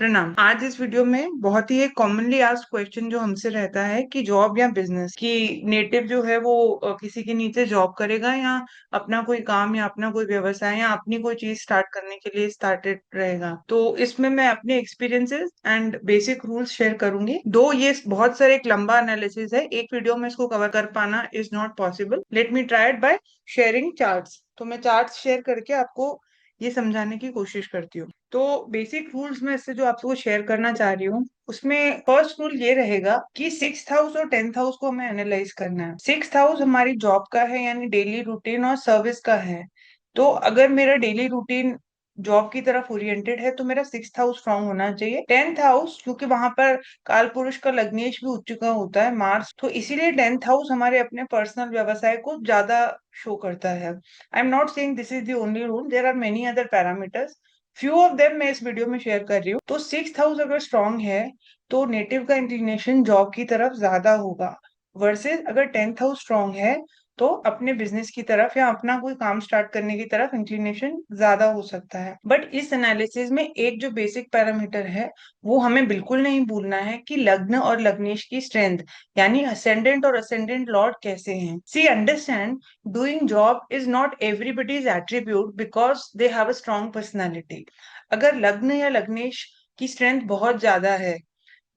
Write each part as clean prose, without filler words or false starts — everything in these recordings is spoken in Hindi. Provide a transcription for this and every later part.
प्रणाम। आज इस वीडियो में बहुत ही एक कॉमनली आस्क्ड क्वेश्चन जो हमसे रहता है कि जॉब या बिजनेस की नेटिव जो है वो किसी के नीचे जॉब करेगा या अपना कोई काम या अपना कोई व्यवसाय या अपनी कोई चीज स्टार्ट करने के लिए स्टार्टेड रहेगा। तो इसमें मैं अपने experiences and basic rules share करूंगी। दो ये बहुत सारे एक लंबा एनालिसिस है, एक वीडियो में इसको कवर कर पाना is not possible. Let me try it by sharing charts. तो मैं चार्ट्स शेयर करके आपको ये समझाने की कोशिश करती हूँ। तो बेसिक रूल्स में से जो आपको शेयर करना चाह रही हूँ उसमें फर्स्ट रूल ये रहेगा कि सिक्स्थ हाउस और टेंथ हाउस को हमें एनालाइज करना है। सिक्स्थ हाउस हमारी जॉब का है, यानी डेली रूटीन और सर्विस का है। तो अगर मेरा डेली रूटीन जॉब की तरफ ओरिएंटेड है तो मेरा सिक्स्थ हाउस स्ट्रांग होना चाहिए। टेंथ हाउस क्योंकि वहां पर काल पुरुष का लग्नेश भी उच्च का होता है, मार्स, तो इसीलिए टेंथ हाउस हमारे अपने पर्सनल व्यवसाय को ज्यादा शो करता है। I am not saying this is the only rule, there are many other parameters. Few of them मैं इस वीडियो में शेयर कर रही हूँ। तो सिक्स्थ हाउस अगर स्ट्रांग है तो नेटिव का इंक्लिनेशन जॉब की तरफ ज्यादा होगा, वर्सेस अगर टेंथ हाउस स्ट्रांग है तो अपने बिजनेस की तरफ या अपना कोई काम स्टार्ट करने की तरफ इंक्लिनेशन ज्यादा हो सकता है। बट इस एनालिसिस में एक जो बेसिक पैरामीटर है वो हमें बिल्कुल नहीं भूलना है कि लग्न और लग्नेश की स्ट्रेंथ, यानी असेंडेंट और असेंडेंट लॉर्ड कैसे हैं। See understand, doing job is not everybody's attribute because they have a strong personality. अगर लग्न या लग्नेश की स्ट्रेंथ बहुत ज्यादा है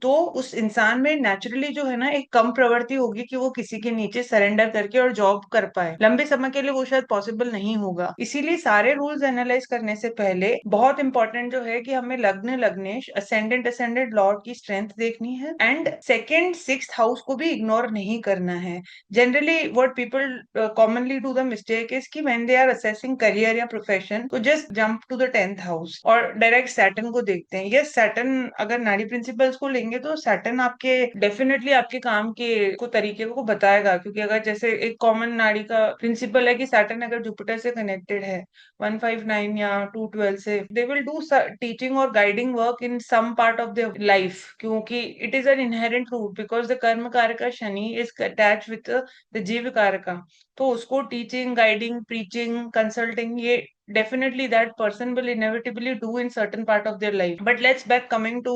तो उस इंसान में नेचुरली जो है ना एक कम प्रवृत्ति होगी कि वो किसी के नीचे सरेंडर करके और जॉब कर पाए। लंबे समय के लिए वो शायद पॉसिबल नहीं होगा। इसीलिए सारे रूल्स एनालाइज करने से पहले बहुत इंपॉर्टेंट जो है कि हमें लग्न लग्नेश असेंडेंट असेंडेंट लॉर्ड की स्ट्रेंथ देखनी है, एंड सेकेंड सिक्स्थ हाउस को भी इग्नोर नहीं करना है। Generally what people commonly do the mistake is कि when they are assessing career या प्रोफेशन तो just jump to the tenth house और डायरेक्ट सैटर्न को देखते हैं। यस, सैटर्न अगर नाड़ी प्रिंसिपल्स को लेंगे तो सैटर्न आपके डेफिनेटली आपके काम के को तरीके को बताएगा, क्योंकि अगर जैसे एक कॉमन नाड़ी का प्रिंसिपल है कि सैटर्न अगर जुपिटर से कनेक्टेड है 159 या 212 से, दे विल डू टीचिंग और guiding work in some part of their life, क्योंकि it is an inherent root because the कर्म कारक शनि इज अटैच विद द जीव कारक। तो उसको टीचिंग गाइडिंग प्रीचिंग कंसल्टिंग ये definitely that person will inevitably do in certain part of their life. But let's back coming to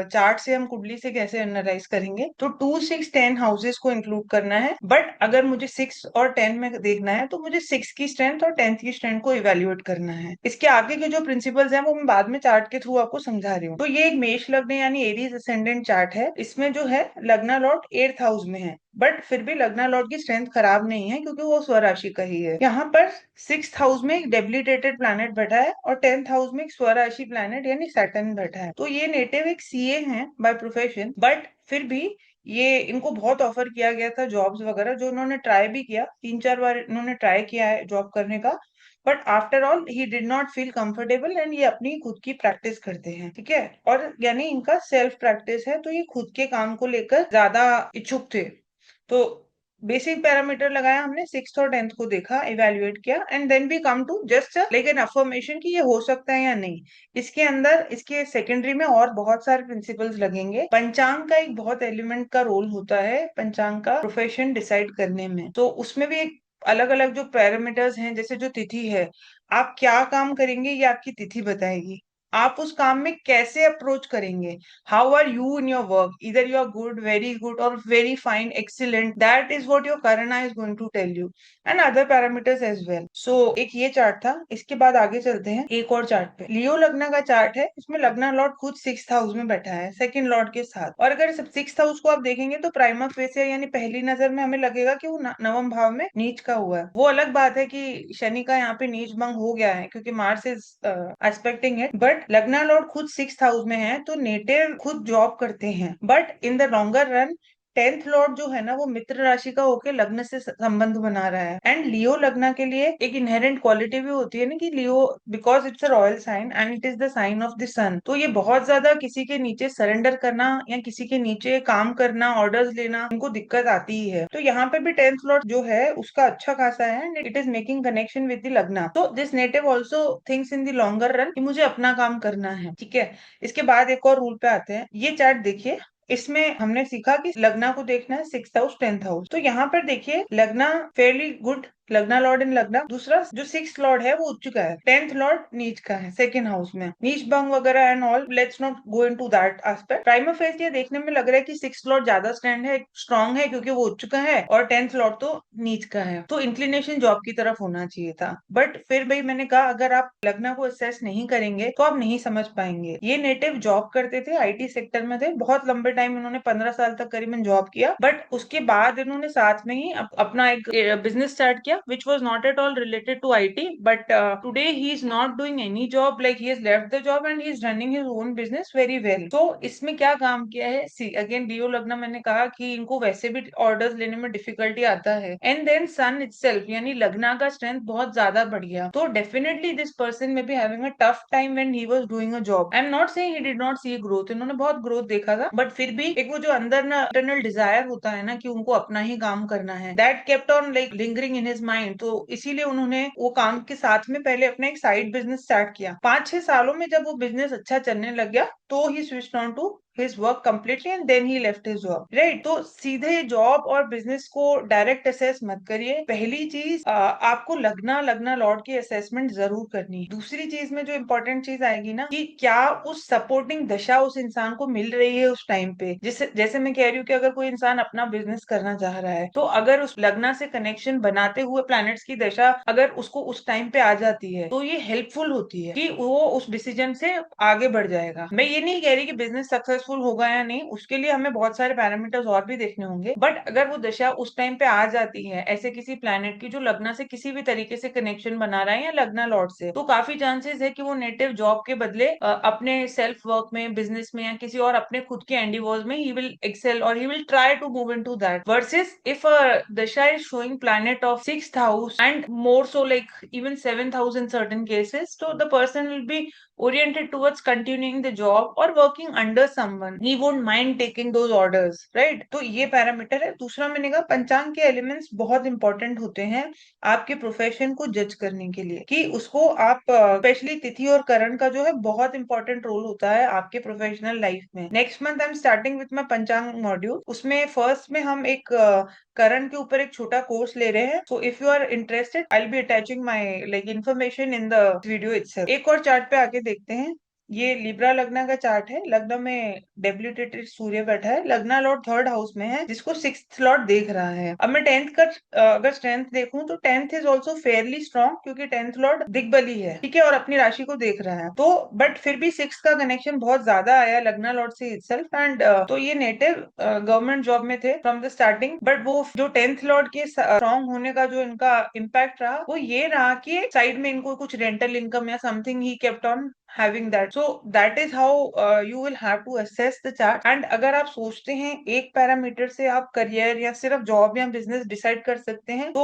chart से हम कुंडली से कैसे एनालाइज करेंगे। तो 2 6 10 हाउसेस को इंक्लूड करना है, बट अगर मुझे 6 और 10 में देखना है तो मुझे 6 की स्ट्रेंथ और 10th की स्ट्रेंथ को इवेल्युएट करना है। इसके आगे के जो प्रिंसिपल्स हैं वो मैं बाद में चार्ट के थ्रू आपको समझा रही हूँ। तो ये एक मेष लग्न यानी एरीज असेंडेंट चार्ट है। इसमें जो है लग्ना लॉर्ड 8th हाउस में है, बट फिर भी लग्ना लॉर्ड की स्ट्रेंथ खराब नहीं है क्योंकि वो स्वराशि का ही है। यहाँ पर सिक्स्थ हाउस में एक डेबिलिटेटेड प्लैनेट बैठा है और 10th हाउस में एक स्वराशि प्लैनेट यानी सैटर्न बैठा है। तो ये नेटिव एक सीए हैं बाय प्रोफेशन, बट फिर भी ये इनको बहुत ऑफर किया गया था जॉब्स वगैरह, जो उन्होंने ट्राई भी किया, 3 4 बार इन्होंने ट्राई किया है जॉब करने का। But after all he did not feel comfortable and ये अपनी खुद की प्रैक्टिस करते हैं, ठीक है। और यानी इनका सेल्फ प्रैक्टिस है, तो ये खुद के काम को लेकर ज्यादा इच्छुक थे। तो बेसिक पैरामीटर लगाया हमने, सिक्स्थ और 10th को देखा, इवेल्युएट किया, and then we come to just like an affirmation कि ये हो सकता है या नहीं। इसके अंदर इसके सेकेंडरी में और बहुत सारे प्रिंसिपल्स लगेंगे। पंचांग का एक बहुत एलिमेंट का रोल होता है पंचांग का प्रोफेशन डिसाइड करने में। तो उसमें भी एक अलग अलग जो पैरामीटर्स हैं, जैसे जो तिथि है, आप क्या काम करेंगे ये आपकी तिथि बताएगी। आप उस काम में कैसे अप्रोच करेंगे, how are you in your work, इधर you are good, very good और very fine, excellent, that is what your करना is going to tell you, and other parameters as well. So एक ये चार्ट था। इसके बाद आगे चलते हैं एक और चार्ट पे। लियो लग्न का चार्ट है। इसमें लग्ना लॉर्ड खुद सिक्स्थ हाउस में बैठा है सेकंड लॉर्ड के साथ, और अगर सब सिक्स्थ हाउस को आप देखेंगे तो प्राइमा फेसिया यानी पहली नजर में हमें लगेगा कि वो नवम भाव में नीच का हुआ है। वो अलग बात है कि शनि का यहाँ पे नीच भंग हो गया है क्योंकि Mars is expecting it, but लग्ना लॉर्ड खुद सिक्स्थ हाउस में है तो नेटिव खुद जॉब करते हैं। But in the longer run 10th Lord जो है ना वो मित्र राशि का होके लग्न से संबंध बना रहा है। एंड लियो लग्न के लिए एक इनहेरेंट क्वालिटी भी होती है ना कि Leo, because it's a royal sign and it is the sign of the sun, तो ये बहुत ज्यादा किसी के नीचे सरेंडर करना या किसी के नीचे काम करना, ऑर्डर्स लेना, उनको दिक्कत आती ही है। तो यहाँ पे भी 10th लॉर्ड जो है उसका अच्छा खासा है and it is making connection with the लग्न। तो this native also thinks in the longer run कि मुझे अपना काम करना है, ठीक है। इसके बाद एक और रूल पे आते हैं। ये चार्ट देखिए, इसमें हमने सीखा कि लग्ना को देखना है सिक्स्थ हाउस 10th हाउस। तो यहाँ पर देखिए लग्ना फेयरली गुड लग्ना लॉर्ड इन लग्ना। दूसरा जो सिक्स लॉर्ड है वो उच्च का है, 10th लॉर्ड नीच का है, सेकंड हाउस में नीच भंग वगैरह and all, let's not go into that aspect. Prima face ये देखने में लग रहा है कि सिक्स लॉर्ड ज्यादा स्ट्रॉन्ग है क्योंकि वो उच्च का है, और 10th लॉर्ड तो नीच का है, तो इंक्लिनेशन जॉब की तरफ होना चाहिए था। बट फिर भाई मैंने कहा अगर आप लग्ना को असेस नहीं करेंगे तो आप नहीं समझ पाएंगे। ये नेटिव जॉब करते थे, आईटी सेक्टर में थे, बहुत लंबे टाइम इन्होंने 15 साल तक करीबन जॉब किया, बट उसके बाद इन्होंने साथ में ही अपना एक बिजनेस स्टार्ट किया which was not at all related to IT. But today he is not doing any job, like he has left the job and he is running his own business very well. तो इसमें क्या काम किया है, सी अगेन लियो लग्ना, मैंने कहा कि इनको वैसे भी ऑर्डर्स लेने में डिफिकल्टी आता है, एंड देन सन इटसेल्फ यानी लग्ना का स्ट्रेंथ बहुत ज्यादा बढ़ गया, तो definitely this person may be having a tough time when he was doing a job. I am not saying he did not see growth, इन्होंने बहुत ग्रोथ देखा था, बट फिर भी एक वो जो अंदर ना इंटरनल डिजायर होता है ना कि उनको अपना ही काम करना है, that kept on like lingering in his mind. तो इसीलिए उन्होंने वो काम के साथ में पहले अपना एक साइड बिजनेस स्टार्ट किया। 5-6 सालों में जब वो बिजनेस अच्छा चलने लग गया तो ही switch on to his work completely and then he left his job, right? तो सीधे जॉब और बिजनेस को डायरेक्ट असेस मत करिए। पहली चीज आपको लगना लगना लॉर्ड की असेसमेंट जरूर करनी है। दूसरी चीज में जो इंपॉर्टेंट चीज आएगी ना कि क्या उस सपोर्टिंग दशा उस इंसान को मिल रही है उस टाइम पे। जैसे जैसे मैं कह रही हूँ कि अगर कोई इंसान अपना बिजनेस करना चाह रहा है तो अगर उस लगना से कनेक्शन बनाते हुए प्लैनेट्स की दशा अगर उसको उस टाइम पे आ जाती है तो ये हेल्पफुल होती है कि वो उस डिसीजन से आगे बढ़ जाएगा। मैं ये नहीं कह रही कि बिजनेस सक्सेसफुल होगा या नहीं, उसके लिए हमें बहुत सारे पैरामीटर्स और भी देखने होंगे, बट अगर वो दशा उस टाइम पे आ जाती है ऐसे किसी प्लैनेट की जो लग्ना से किसी भी तरीके से कनेक्शन बना रहा है या लग्ना लॉर्ड से, तो काफी चांसेस है कि वो नेटिव जॉब के बदले अपने सेल्फ वर्क में, बिजनेस में या किसी और अपने खुद के एंडिवर्स में ही विल एक्सेल और he will try to move into that. Versus if dasha is showing planet of sixth house and more so like even seventh house in certain cases, so the person will be oriented towards continuing the job or working under someone. He won't mind taking those orders, right? तो ये पैरामीटर है। दूसरा मैंने कहा पंचांग के एलिमेंट्स बहुत इंपॉर्टेंट होते हैं आपके प्रोफेशन को जज करने के लिए, कि उसको आप स्पेशली तिथि और करण का जो है बहुत इंपॉर्टेंट रोल होता है आपके प्रोफेशनल लाइफ में। Next month I am starting with my पंचांग मॉड्यूल, उसमें फर्स्ट में हम एक करण के ऊपर एक छोटा कोर्स ले रहे हैं। So if you are interested I will be attaching my like information in the video itself. एक और चार्ट पे आके देखते हैं। ये लिब्रा लग्ना का चार्ट है। लग्न में डेबिलिटेटेड सूर्य बैठा है, लग्ना लॉर्ड थर्ड हाउस में है जिसको सिक्स्थ लॉर्ड देख रहा है। अब मैं टेंथ का अगर स्ट्रेंथ देखूं तो tenth is also Fairlie strong क्योंकि टेंथ लॉर्ड दिग्बली है, ठीक है, और अपनी राशि को देख रहा है। तो बट फिर भी सिक्स का कनेक्शन बहुत ज्यादा आया लग्ना लॉर्ड से इटसेल्फ, एंड तो ये नेटिव गवर्नमेंट जॉब में थे फ्रॉम द स्टार्टिंग, बट वो जो टेंथ लॉर्ड के स्ट्रॉन्ग होने का जो इनका इम्पैक्ट रहा वो ये रहा कि साइड में इनको कुछ रेंटल इनकम या something he kept on having that. So that is how you will have to assess the chart. And अगर आप सोचते हैं एक पैरामीटर से आप करियर या सिर्फ जॉब या बिजनेस डिसाइड कर सकते हैं तो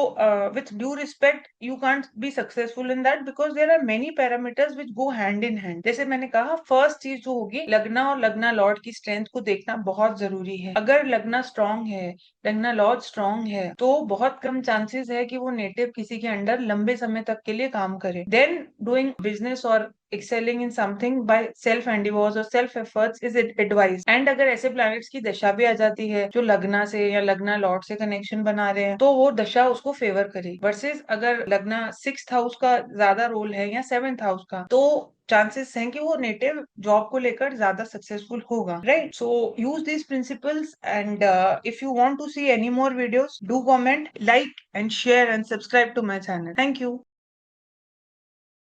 with due respect you can't be successful in that because there are many parameters which go hand in hand. जैसे मैंने कहा फर्स्ट चीज जो होगी लगना और लगना लॉर्ड की स्ट्रेंथ को देखना बहुत जरूरी है। अगर लगना स्ट्रांग है, लगना लॉर्ड स्ट्रांग है, तो बहुत कम चांसेस है कि वो नेटिव किसी के अंडर लंबे समय तक के लिए काम करे। देन डूइंग बिजनेस और excelling in something by self endeavors or self efforts is advised. and अगर ऐसे प्लैनेट्स की दशा भी आ जाती है जो लग्ना से या लग्ना लॉर्ड से कनेक्शन बना रहे हैं तो वो दशा उसको फेवर करे। वर्सेस अगर लग्ना सिक्स्थ हाउस का ज्यादा रोल है या सेवेंथ हाउस का तो चांसेस हैं कि वो नेटिव जॉब को लेकर ज्यादा सक्सेसफुल होगा, right? So use these principles and if you want to see any more videos do comment, like and share and subscribe to my channel. Thank you.